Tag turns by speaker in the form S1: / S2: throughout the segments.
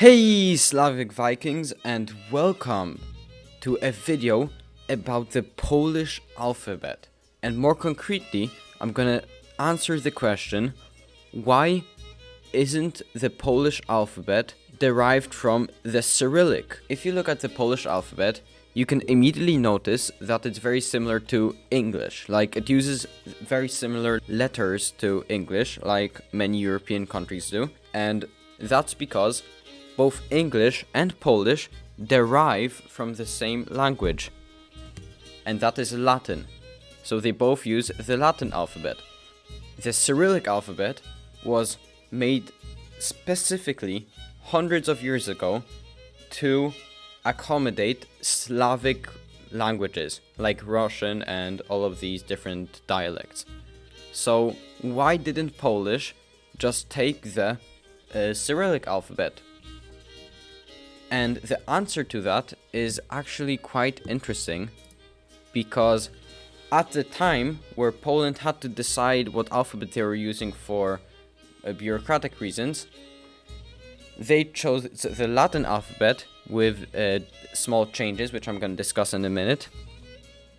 S1: Hey Slavic Vikings, and welcome to a video about the Polish alphabet. And more concretely, I'm gonna answer the question, why isn't the Polish alphabet derived from the Cyrillic? If you look at the Polish alphabet, you can immediately notice that it's very similar to English. Like, it uses very similar letters to English, like many European countries do. And that's because both English and Polish derive from the same language, and that is Latin. So they both use the Latin alphabet. The Cyrillic alphabet was made specifically hundreds of years ago to accommodate Slavic languages like Russian and all of these different dialects. So why didn't Polish just take the Cyrillic alphabet? And the answer to that is actually quite interesting, because at the time where Poland had to decide what alphabet they were using for bureaucratic reasons, they chose the Latin alphabet with small changes, which I'm going to discuss in a minute,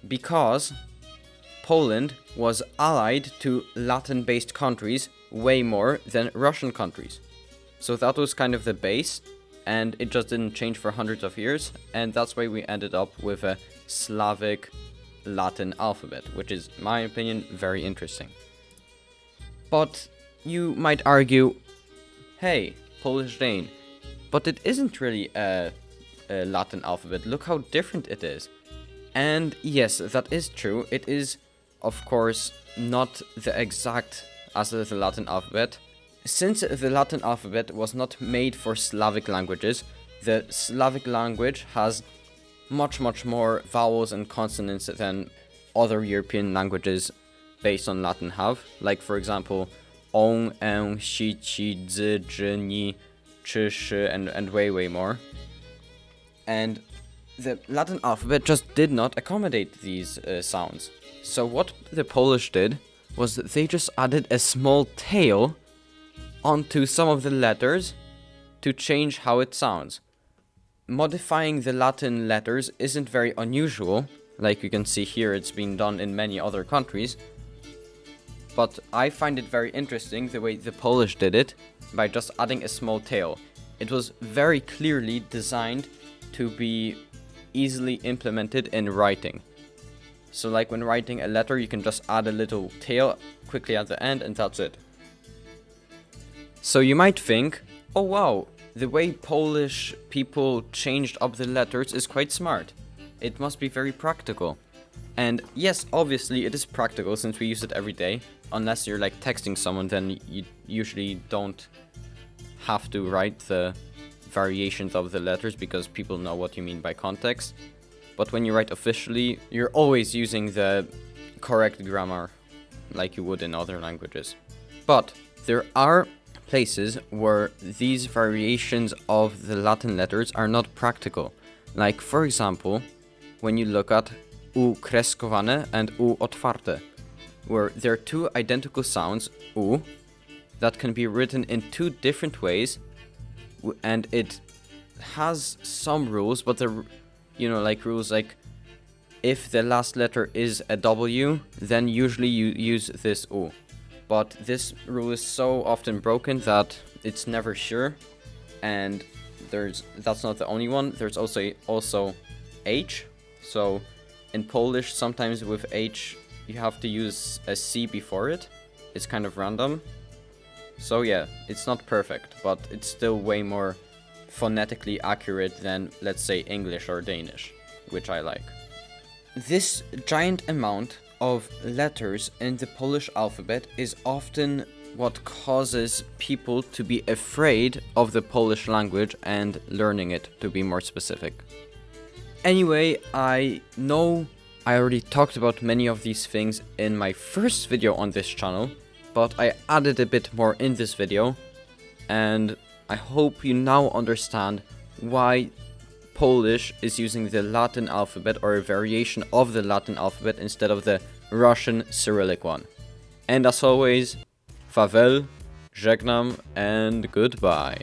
S1: because Poland was allied to Latin-based countries way more than Russian countries. So that was kind of the base, and it just didn't change for hundreds of years, and that's why we ended up with a Slavic Latin alphabet, which is, in my opinion, very interesting. But you might argue, hey, Polish Dane, but it isn't really a Latin alphabet, look how different it is. And yes, that is true, it is, of course, not the exact as the Latin alphabet. Since the Latin alphabet was not made for Slavic languages, the Slavic language has much more vowels and consonants than other European languages based on Latin have. Like, for example, on, si, chi, zi, zhi, ni, chi, shi, and way more. And the Latin alphabet just did not accommodate these sounds. So what the Polish did was that they just added a small tail onto some of the letters to change how it sounds. Modifying the Latin letters isn't very unusual, like you can see here, it's been done in many other countries, but I find it very interesting the way the Polish did it by just adding a small tail. It was very clearly designed to be easily implemented in writing. So like when writing a letter, you can just add a little tail quickly at the end and that's it. So you might think, oh wow, the way Polish people changed up the letters is quite smart. It must be very practical. And yes, obviously it is practical since we use it every day. Unless you're like texting someone, then you usually don't have to write the variations of the letters because people know what you mean by context. But when you write officially, you're always using the correct grammar like you would in other languages. But there are places where these variations of the Latin letters are not practical. Like, for example, when you look at U kreskowane and U otwarte, where there are two identical sounds, U, that can be written in two different ways, and it has some rules, but the, like rules like if the last letter is a W, then usually you use this U. But this rule is so often broken that it's never sure, and that's not the only one. There's also H. So in Polish, sometimes with H you have to use a C before it. It's kind of random. So yeah, it's not perfect, but it's still way more phonetically accurate than, let's say, English or Danish, which I like. This giant amount of letters in the Polish alphabet is often what causes people to be afraid of the Polish language and learning it, to be more specific. Anyway, I know I already talked about many of these things in my first video on this channel, but I added a bit more in this video, and I hope you now understand why Polish is using the Latin alphabet, or a variation of the Latin alphabet, instead of the Russian Cyrillic one. And as always, farewell, żegnam, and goodbye.